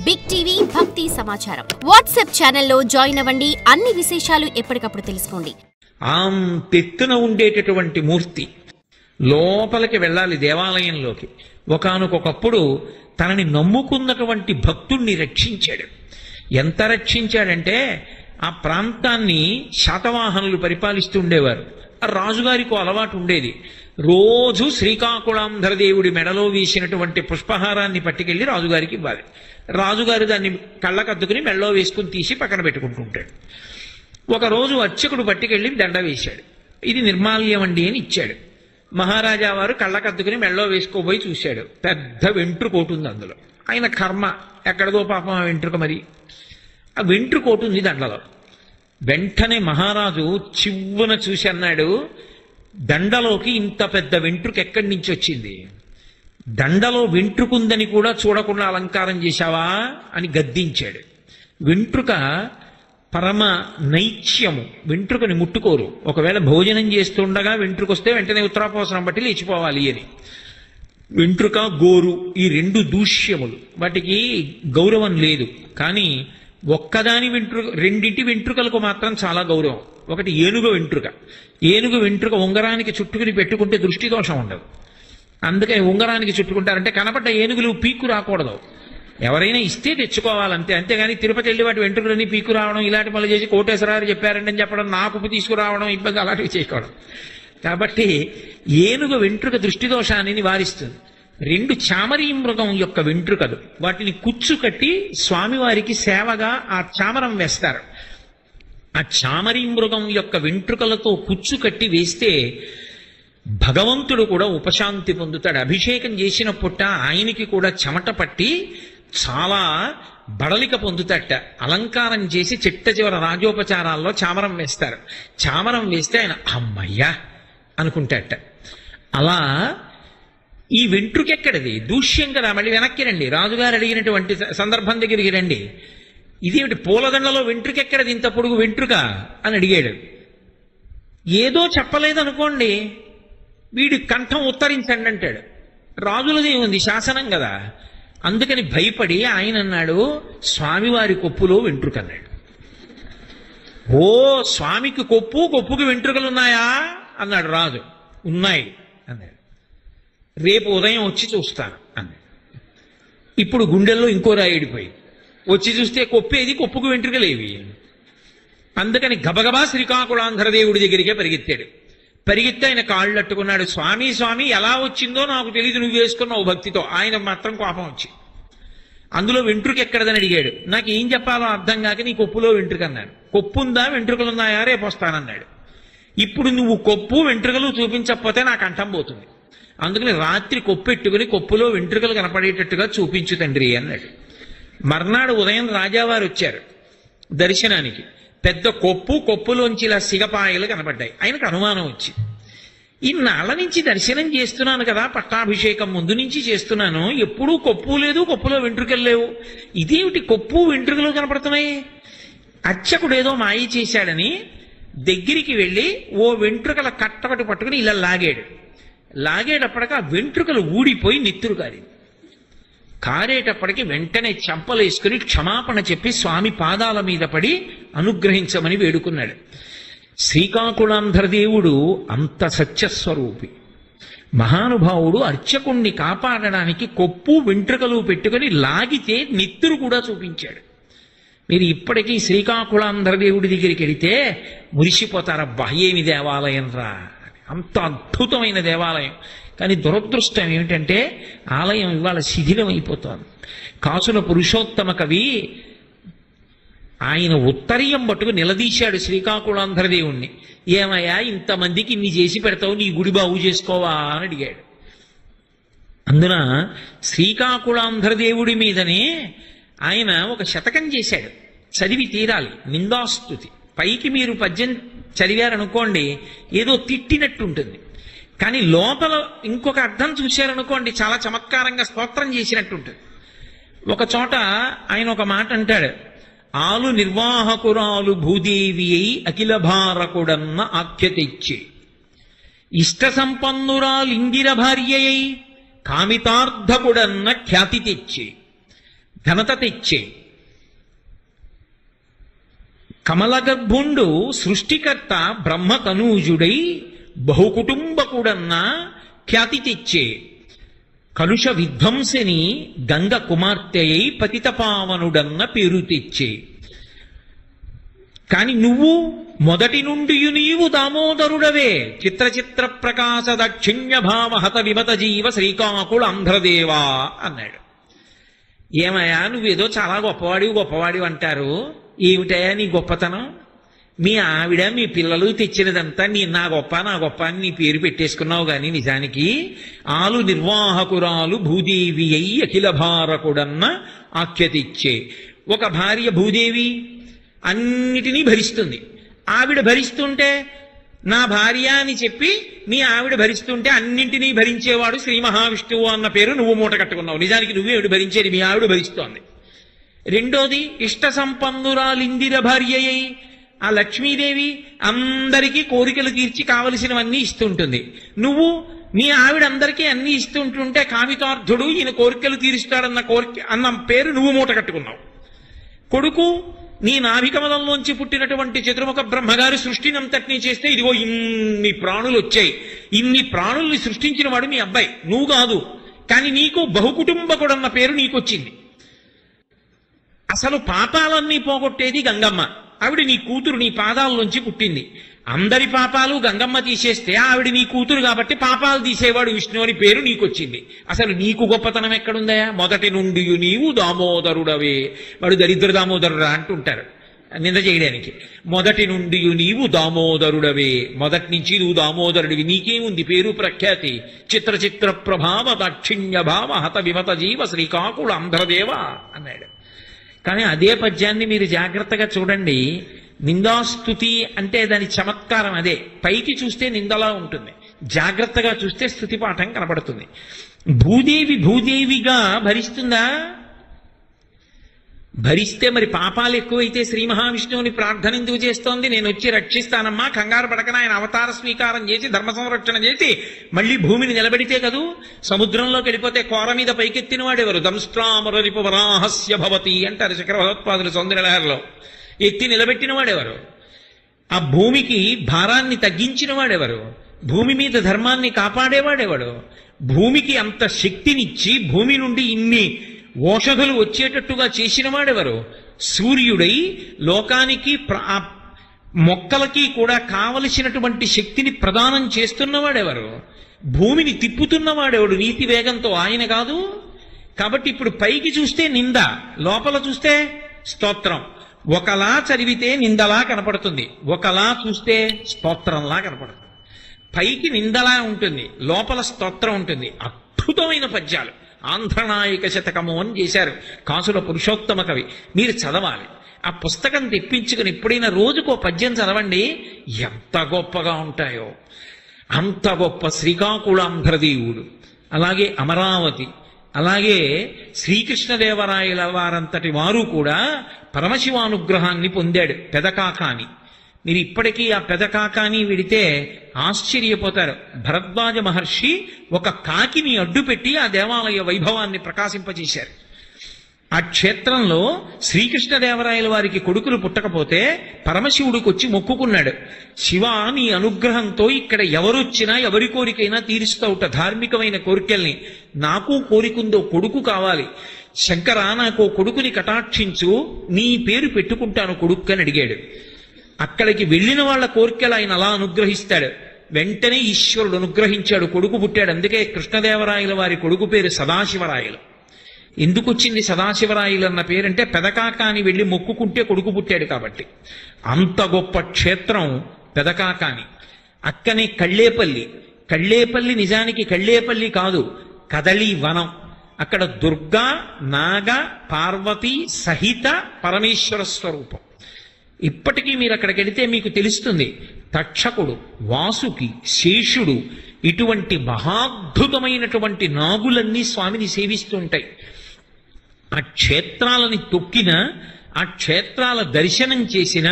Big TV భక్తి సమాచారం WhatsApp ఛానల్లో జాయిన్ అవ్వండి. అన్ని విశేషాలు ఎప్పటికప్పుడు తెలుసుకోండి. తెత్తున ఉండేటటువంటి మూర్తి లోపలికి వెళ్ళాలి దేవాలయంలోకి. ఒకానొకప్పుడు తనని నమ్ముకున్నటువంటి భక్తుణ్ణి రక్షించాడు. ఎంత రక్షించాడంటే ఆ ప్రాంతాన్ని శాతవాహనులు పరిపాలిస్తుండేవారు. ఆ రాజుగారికి అలవాటు ఉండేది. రోజు శ్రీకాకుళాంధ్రదేవుడి మెడలో వేసినటువంటి పుష్పహారాన్ని పట్టుకెళ్లి రాజుగారికి ఇవ్వాలి. రాజుగారు దాన్ని కళ్ళకద్దుకుని మెడలో వేసుకుని తీసి పక్కన పెట్టుకుంటుంటాడు. ఒకరోజు అర్చకుడు పట్టుకెళ్లి దండ వేశాడు. ఇది నిర్మాల్యం అండి అని ఇచ్చాడు. మహారాజా వారు కళ్ళకద్దుకుని మెడలో వేసుకోబోయి చూశాడు. పెద్ద వెంట్రుకోటు ఉంది అందులో. ఆయన కర్మ ఎక్కడదో పాపం ఆ వెంట్రుక. మరి ఆ వెంట్రుకోటు ఉంది దండలో. వెంటనే మహారాజు చివ్వున చూసి అన్నాడు, దండలోకి ఇంత పెద్ద వెంట్రుక ఎక్కడి నుంచి వచ్చింది? దండలో వెంట్రుకుందని కూడా చూడకుండా అలంకారం చేశావా అని గద్దించాడు. వెంట్రుక పరమ నైత్యము. వెంట్రుకని ముట్టుకోరు. ఒకవేళ భోజనం చేస్తుండగా వెంట్రుకొస్తే వెంటనే ఉత్తరాపోసనం బట్టి లేచిపోవాలి అని. వెంట్రుక గోరు ఈ రెండు దూష్యములు, వాటికి గౌరవం లేదు. కానీ ఒక్కదాని రెండింటి వెంట్రుకలకు మాత్రం చాలా గౌరవం. ఒకటి ఏనుగు వెంట్రుక. ఏనుగు వెంట్రుక ఉంగరానికి చుట్టుకుని పెట్టుకుంటే దృష్టి దోషం ఉండదు. అందుకని ఉంగరానికి చుట్టుకుంటారంటే కనపడ్డ ఏనుగులు పీక్కు రాకూడదు. ఎవరైనా ఇస్తే తెచ్చుకోవాలంతే. అంతేగాని తిరుపతి వెళ్ళి వాటి వెంట్రుకలన్నీ పీక్కు రావడం, ఇలాంటి పనులు చేసి కోటేశ్వరారు చెప్పారండి అని చెప్పడం, నాకుపు తీసుకురావడం, ఇబ్బంది అలాంటివి చేయకూడదు. కాబట్టి ఏనుగు వెంట్రుక దృష్టి దోషాన్ని నివారిస్తుంది. రెండు చామరీ మృగం యొక్క వెంట్రుకలు, వాటిని కుచ్చు కట్టి స్వామివారికి సేవగా ఆ చామరం వేస్తారు. ఆ చామరీ మృగం యొక్క వెంట్రుకలతో కుచ్చు కట్టి వేస్తే భగవంతుడు కూడా ఉపశాంతి పొందుతాడు. అభిషేకం చేసిన పుట్ట ఆయనకి కూడా చెమట పట్టి చాలా బడలిక పొందుతాట. అలంకారం చేసి చిట్ట చివర రాజోపచారాల్లో చామరం వేస్తారు. చామరం వేస్తే ఆయన అమ్మయ్యా అనుకుంటాట. అలా ఈ వెంట్రుకెక్కడిది? దూష్యం కదా. మళ్ళీ వెనక్కి రండి, రాజుగారు అడిగినటువంటి సందర్భం దగ్గరికి రండి. ఇదేమిటి పూలదండలో వెంట్రుకెక్కడిది, ఇంత పొడుగు వెంట్రుక అని అడిగాడు. ఏదో చెప్పలేదనుకోండి, వీడి కంఠం ఉత్తరించండి అంటాడు. రాజులది ఉంది, శాసనం కదా. అందుకని భయపడి ఆయన అన్నాడు, స్వామివారి కొప్పులో వెంట్రుక అన్నాడు. ఓ స్వామికి కొప్పుకి వెంట్రుకలున్నాయా అన్నాడు రాజు. ఉన్నాయి అన్నాడు. రేపు ఉదయం వచ్చి చూస్తాను అన్నాడు. ఇప్పుడు గుండెల్లో ఇంకో రాయిడిపోయి వచ్చి చూస్తే కొప్పేది, కొప్పుకు వెంట్రుకలేవి. అందుకని గబగబా శ్రీకాకుళాంధ్రదేవుడి దగ్గరికే పరిగెత్తాడు. పరిగెత్తి ఆయన కాళ్ళు అట్టుకున్నాడు. స్వామి స్వామి ఎలా వచ్చిందో నాకు తెలియదు, నువ్వు వేసుకున్నావు భక్తితో. ఆయన మాత్రం కోపం వచ్చి అందులో వెంట్రుక ఎక్కడదని అడిగాడు. నాకు ఏం చెప్పాలో అర్థం కాక నీ కొప్పులో వెంట్రుక అన్నాడు. కొప్పుందా వెంట్రుకలున్నాయా రేపు వస్తానన్నాడు. ఇప్పుడు నువ్వు కొప్పు వెంట్రుకలు చూపించకపోతే నాకు కంఠం పోతుంది. అందుకని రాత్రి కొప్పెట్టుకుని కొప్పులో వెంట్రుకలు కనపడేటట్టుగా చూపించు తండ్రి అన్నాడు. మర్నాడు ఉదయం రాజావారు వచ్చారు దర్శనానికి. పెద్ద కొప్పులోంచి ఇలా సిగపాయలు కనపడ్డాయి. ఆయనకు అనుమానం వచ్చి, ఇన్నాళ్ళ నుంచి దర్శనం చేస్తున్నాను కదా, పట్టాభిషేకం ముందు నుంచి చేస్తున్నాను, ఎప్పుడూ కొప్పు లేదు, కొప్పులో వెంట్రుకలు లేవు, ఇదేమిటి కొప్పు వెంట్రుకలు కనపడుతున్నాయి? అర్చకుడు ఏదో మాయ చేశాడని దగ్గరికి వెళ్ళి ఓ వెంట్రుకల కట్టకటి పట్టుకుని ఇలా లాగాడు. లాగేటప్పటికి ఆ వెంట్రుకలు ఊడిపోయి నెత్తురు కారేటప్పటికి వెంటనే చెంపలేసుకుని క్షమాపణ చెప్పి స్వామి పాదాల మీద పడి అనుగ్రహించమని వేడుకున్నాడు. శ్రీకాకుళాంధ్రదేవుడు అంత సత్యస్వరూపి మహానుభావుడు. అర్చకుణ్ణి కాపాడడానికి కొప్పు వెంట్రుకలు పెట్టుకుని లాగితే నెత్తురు కూడా చూపించాడు. మీరు ఇప్పటికీ శ్రీకాకుళాంధ్రదేవుడి దగ్గరికి వెళితే మురిసిపోతారబ్బా, ఏమి దేవాలయం రా, అంత అద్భుతమైన దేవాలయం. కానీ దురదృష్టం ఏమిటంటే ఆలయం ఇవాళ శిథిలం అయిపోతోంది. కాసుల పురుషోత్తమ కవి ఆయన ఉత్తరీయం పట్టుకు నిలదీశాడు శ్రీకాకుళాంధ్రదేవుణ్ణి. ఏమయ్యా ఇంతమందికి ఇన్ని చేసి పెడతావు, నీ గుడి బాగు చేసుకోవా అని అడిగాడు. అందున శ్రీకాకుళాంధ్రదేవుడి మీదనే ఆయన ఒక శతకం చేశాడు. చదివి తీరాలి. నిందాస్తుతి. పైకి మీరు పద్యం చదివారనుకోండి ఏదో తిట్టినట్టుంటుంది, కానీ లోపల ఇంకొక అర్థం చూశారనుకోండి చాలా చమత్కారంగా స్తోత్రం చేసినట్టుంటుంది. ఒక చోట ఆయన ఒక మాట అంటాడు, ఆలు నిర్వాహకురాలు భూదేవి అయి అఖిల భారకుడన్న ఆఖ్య తెచ్చి ఇష్ట సంపన్నురాలింగిర భార్య అయి కామితార్థకుడన్న ఖ్యాతి తెచ్చి ఘనత తెచ్చే. కమలగర్భుండు సృష్టికర్త బ్రహ్మతనూజుడై బహుకుటుంబకుడన్న ఖ్యాతి తెచ్చే. కలుష విధ్వంసిని గంగ కుమార్తె అయి పతితపావనుడన్న పేరు తెచ్చే. కాని నువ్వు మొదటి నుండి నీవు దామోదరుడవే. చిత్ర ప్రకాశ దక్షిణ్య భావ హత విమత జీవ శ్రీకాకుళ ఆంధ్రదేవా అన్నాడు. ఏమయ్యా నువ్వేదో చాలా గొప్పవాడివి అంటారు, ఏమిటయా నీ గొప్పతనం? మీ ఆవిడ మీ పిల్లలు తెచ్చినదంతా నా గొప్ప అని నీ పేరు పెట్టేసుకున్నావు గాని నిజానికి ఆలు నిర్వాహకురాలు భూదేవి అయి అఖిల భారకుడన్న ఆఖ్యతిచ్చే. ఒక భార్య భూదేవి అన్నిటినీ భరిస్తుంది. ఆవిడ భరిస్తుంటే నా భార్య అని చెప్పి మీ ఆవిడ భరిస్తుంటే అన్నింటినీ భరించేవాడు శ్రీ మహావిష్ణువు అన్న పేరు నువ్వు మూట కట్టుకున్నావు. నిజానికి నువ్వేవిడ భరించేది, మీ ఆవిడ భరిస్తోంది. రెండోది, ఇష్ట సంపన్నురాలిందిర భార్య అయి ఆ లక్ష్మీదేవి అందరికీ కోరికలు తీర్చి కావలసినవన్నీ ఇస్తుంటుంది. నువ్వు మీ ఆవిడ అందరికీ అన్ని ఇస్తుంటుంటే కామితార్థుడు, ఈయన కోరికలు తీరుస్తాడన్న పేరు నువ్వు మూట కట్టుకున్నావు. కొడుకు నీ నాభికమలంలోంచి పుట్టినటువంటి చతుర్ముఖ బ్రహ్మగారి సృష్టినంతటినీ చేస్తే ఇదిగో ఇన్ని ప్రాణులు వచ్చాయి. ఇన్ని ప్రాణుల్ని సృష్టించిన వాడు మీ అబ్బాయి, నువ్వు కాదు. కానీ నీకు బహుకుటుంబకుడన్న పేరు నీకొచ్చింది. అసలు పాపాలన్నీ పోగొట్టేది గంగమ్మ. ఆవిడ నీ కూతురు, నీ పాదాల్లోంచి పుట్టింది. అందరి పాపాలు గంగమ్మ తీసేస్తే ఆవిడ నీ కూతురు కాబట్టి పాపాలు తీసేవాడు విష్ణు అని పేరు నీకొచ్చింది. అసలు నీకు గొప్పతనం ఎక్కడుందయా? మొదటి నుండి నీవు దామోదరుడవే. వాడు దరిద్ర దామోదరుడా అంటుంటారు నింద చేయడానికి. మొదటి నుండి నీవు దామోదరుడవే, మొదటి నుంచి నువ్వు దామోదరుడివి. నీకేముంది పేరు ప్రఖ్యాతి? చిత్ర ప్రభావ దాక్షిణ్య భావ హత విమత జీవ శ్రీకాకుళ ఆంధ్రదేవ అన్నాడు. కానీ అదే పద్యాన్ని మీరు జాగ్రత్తగా చూడండి. నిందాస్తుతి అంటే దాని చమత్కారం అదే. పైకి చూస్తే నిందలా ఉంటుంది, జాగ్రత్తగా చూస్తే స్తుతి పాఠం కనబడుతుంది. భూదేవిగా భరిస్తుందా? భరిస్తే మరి పాపాలు ఎక్కువైతే శ్రీ మహావిష్ణువుని ప్రార్థన ఎందుకు చేస్తోంది? నేను వచ్చి రక్షిస్తానమ్మా, కంగారు పడకన ఆయన అవతార స్వీకారం చేసి ధర్మ సంరక్షణ చేసి మళ్ళీ భూమిని నిలబెడితే కదూ. సముద్రంలోకి వెళ్ళిపోతే కోర మీద పైకెత్తిన వాడెవరు? దంష్ట్రామరరిపు వరాహస్య భవతి అంటారు శంకర భగవత్పాదులు సౌందర్యలహరిలో. ఎత్తి నిలబెట్టిన వాడెవరు? ఆ భూమికి భారాన్ని తగ్గించిన వాడెవరు? భూమి మీద ధర్మాన్ని కాపాడేవాడెవడు? భూమికి అంత శక్తినిచ్చి భూమి నుండి ఇన్ని ఓషధులు వచ్చేటట్టుగా చేసిన వాడెవరు? సూర్యుడై లోకానికి మొక్కలకి కూడా కావలసినటువంటి శక్తిని ప్రదానం చేస్తున్నవాడెవరు? భూమిని తిప్పుతున్నవాడెవడు నీతి వేగంతో? ఆయన కాదు. కాబట్టి ఇప్పుడు పైకి చూస్తే నింద, లోపల చూస్తే స్తోత్రం. ఒకలా చదివితే నిందలా కనపడుతుంది, ఒకలా చూస్తే స్తోత్రంలా కనపడుతుంది. పైకి నిందలా ఉంటుంది, లోపల స్తోత్రం ఉంటుంది. అద్భుతమైన పద్యాలు. ఆంధ్రనాయక శతకము అని చేశారు కాసుల పురుషోత్తమ కవి. మీరు చదవాలి. ఆ పుస్తకం తెప్పించుకుని ఎప్పుడైనా రోజుకో పద్యం చదవండి, ఎంత గొప్పగా ఉంటాయో. అంత గొప్ప శ్రీకాకుళాంధ్రదేవుడు, అలాగే అమరావతి, అలాగే శ్రీకృష్ణదేవరాయల వారంతటి వారు కూడా పరమశివానుగ్రహాన్ని పొందాడు పెదకాకాని. మీరు ఇప్పటికీ ఆ పెదకాకాని విడితే ఆశ్చర్యపోతారు. భరద్వాజ మహర్షి ఒక కాకిని అడ్డుపెట్టి ఆ దేవాలయ వైభవాన్ని ప్రకాశింపజేశారు. ఆ క్షేత్రంలో శ్రీకృష్ణదేవరాయల వారికి కొడుకులు పుట్టకపోతే పరమశివుడికి వచ్చి మొక్కుకున్నాడు, శివ నీ అనుగ్రహంతో ఇక్కడ ఎవరొచ్చినా ఎవరి కోరికైనా తీరుస్తావుట ధార్మికమైన కోరికల్ని. నాకు కోరికుందో కొడుకు కావాలి, శంకర నాకు కొడుకుని కటాక్షించు, నీ పేరు పెట్టుకుంటాను కొడుకు అని అడిగాడు. అక్కడికి వెళ్ళిన వాళ్ళ కోరికలు ఆయన అలా అనుగ్రహిస్తాడు. వెంటనే ఈశ్వరుడు అనుగ్రహించాడు, కొడుకు పుట్టాడు. అందుకే కృష్ణదేవరాయల వారి కొడుకు పేరు సదాశివరాయలు. ఎందుకు వచ్చింది సదాశివరాయలు అన్న పేరంటే పెదకాకాని వెళ్ళి మొక్కుకుంటే కొడుకు పుట్టాడు కాబట్టి. అంత గొప్ప క్షేత్రం పెదకాకాని. అక్కనే కళ్ళేపల్లి నిజానికి కళ్ళేపల్లి కాదు, కదళీ వనం. అక్కడ దుర్గా నాగ పార్వతి సహిత పరమేశ్వర స్వరూపం. ఇప్పటికీ మీరు అక్కడికి వెళితే మీకు తెలుస్తుంది. తక్షకుడు, వాసుకి, శేషుడు ఇటువంటి మహాద్భుతమైనటువంటి నాగులన్నీ స్వామిని సేవిస్తూ ఉంటాయి. ఆ క్షేత్రాలని తొక్కిన, ఆ క్షేత్రాల దర్శనం చేసిన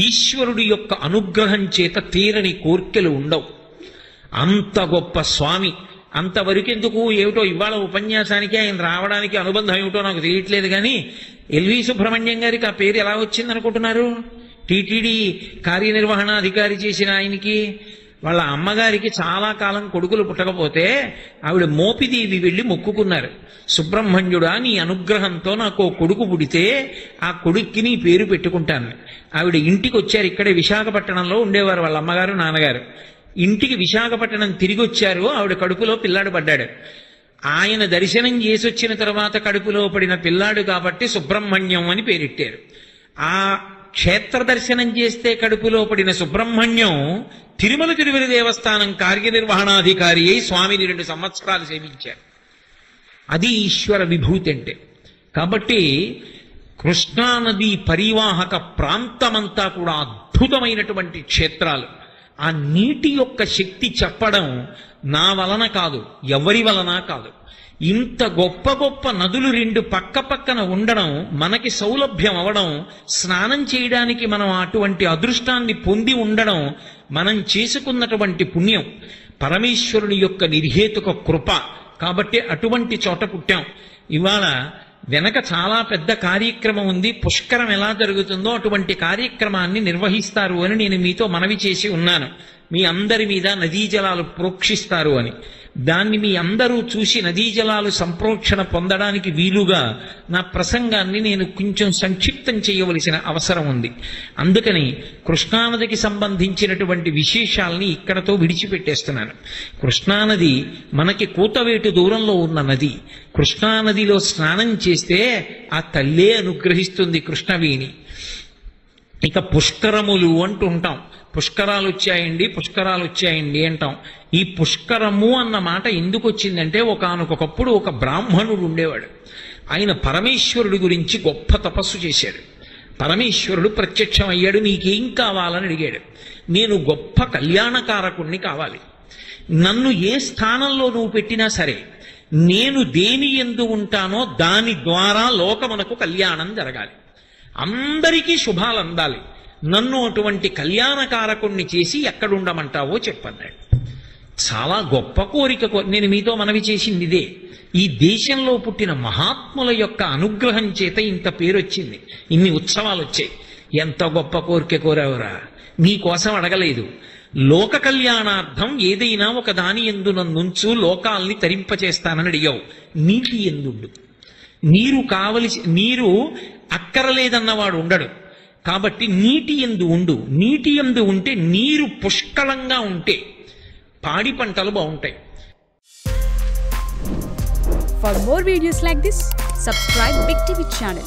ఈశ్వరుడి యొక్క అనుగ్రహం చేత తీరని కోర్కెలు ఉండవు. అంత గొప్ప స్వామి. అంతవరకు ఎందుకు ఏమిటో ఇవాళ ఉపన్యాసానికి ఆయన రావడానికి అనుబంధం ఏమిటో నాకు తెలియట్లేదు కానీ ఎల్వి సుబ్రహ్మణ్యం గారికి ఆ పేరు ఎలా వచ్చింది అనుకుంటున్నారు? టీటీడీ కార్యనిర్వహణాధికారి చేసిన ఆయనకి వాళ్ళ అమ్మగారికి చాలా కాలం కొడుకులు పుట్టకపోతే ఆవిడ మోపిదేవి వెళ్ళి మొక్కుకున్నారు. సుబ్రహ్మణ్యుడా, నీ అనుగ్రహంతో నాకు కొడుకు పుడితే ఆ కొడుక్కి నీ పేరు పెట్టుకుంటాను. ఆవిడ ఇంటికి వచ్చారు. ఇక్కడే విశాఖపట్నంలో ఉండేవారు వాళ్ళ అమ్మగారు నాన్నగారు. ఇంటికి విశాఖపట్నం తిరిగి వచ్చారు. ఆవిడ కడుపులో పిల్లాడు పడ్డాడు. ఆయన దర్శనం చేసి వచ్చిన తర్వాత కడుపులో పడిన పిల్లాడు కాబట్టి సుబ్రహ్మణ్యం అని పేరెట్టారు. ఆ క్షేత్ర దర్శనం చేస్తే కడుపులో పడిన సుబ్రహ్మణ్యం తిరుమల దేవస్థానం కార్యనిర్వహణాధికారి అయి స్వామిని 2 సంవత్సరాలు సేవించారు. అది ఈశ్వర విభూతి అంటే. కాబట్టి కృష్ణానది పరివాహక ప్రాంతమంతా కూడా అద్భుతమైనటువంటి క్షేత్రాలు. ఆ నీటి యొక్క శక్తి చెప్పడం నా వలన కాదు, ఎవరి వలన కాదు. ఇంత గొప్ప గొప్ప నదులు 2 పక్క పక్కన ఉండడం, మనకి సౌలభ్యం అవడం, స్నానం చేయడానికి మనం అటువంటి అదృష్టాన్ని పొంది ఉండడం మనం చేసుకున్నటువంటి పుణ్యం, పరమేశ్వరుని యొక్క నిర్హేతుక కృప. కాబట్టి అటువంటి చోట పుట్టాం. ఇవాళ వెనక చాలా పెద్ద కార్యక్రమం ఉంది. పుష్కరం ఎలా జరుగుతుందో అటువంటి కార్యక్రమాన్ని నిర్వహిస్తారు అని నేను మీతో మనవి చేసి ఉన్నాను. మీ అందరి మీద నదీ జలాలు ప్రోక్షిస్తారు అని. దాన్ని మీ అందరూ చూసి నదీ జలాలు సంప్రోక్షణ పొందడానికి వీలుగా నా ప్రసంగాన్ని నేను కొంచెం సంక్షిప్తం చేయవలసిన అవసరం ఉంది. అందుకని కృష్ణానదికి సంబంధించినటువంటి విశేషాలని ఇక్కడతో విడిచిపెట్టేస్తున్నాను. కృష్ణానది మనకి కూతవేటు దూరంలో ఉన్న నది. కృష్ణానదిలో స్నానం చేస్తే ఆ తల్లే అనుగ్రహిస్తుంది కృష్ణవేణి. ఇక పుష్కరములు అంటుంటాం. పుష్కరాలు వచ్చాయండి అంటాం. ఈ పుష్కరము అన్న మాట ఎందుకు వచ్చిందంటే ఒకానొకప్పుడు ఒక బ్రాహ్మణుడు ఉండేవాడు. ఆయన పరమేశ్వరుడి గురించి గొప్ప తపస్సు చేశాడు. పరమేశ్వరుడు ప్రత్యక్షం అయ్యాడు. నీకేం కావాలని అడిగాడు. నేను గొప్ప కళ్యాణకారకుణ్ణి కావాలి. నన్ను ఏ స్థానంలో నువ్వు పెట్టినా సరే నేను దేని యందు ఉంటానో దాని ద్వారా లోకమునకు కళ్యాణం జరగాలి, అందరికీ శుభాలు అందాలి. నన్ను అటువంటి కళ్యాణకారకుణ్ణి చేసి ఎక్కడుండమంటావో చెప్పన్నాడు. చాలా గొప్ప కోరిక. నేను మీతో మనవి చేసింది ఇదే. ఈ దేశంలో పుట్టిన మహాత్ముల యొక్క అనుగ్రహం చేత ఇంత పేరు వచ్చింది, ఇన్ని ఉత్సవాలు వచ్చాయి. ఎంత గొప్ప కోరిక కోరావురా! నీకోసం అడగలేదు. లోక కళ్యాణార్థం ఏదైనా ఒక దాని యందు నన్నుంచు, లోకాల్ని తరింపచేస్తానని అడిగావు. నీటి ఎందుండు. నీరు అక్కరలేదన్నవాడు ఉండడు. కాబట్టి నీటి యందు ఉండు. నీటి యందు ఉంటే, నీరు పుష్కలంగా ఉంటే పాడి పంటలు బాగుంటాయి. For more videos like this, subscribe Big TV channel.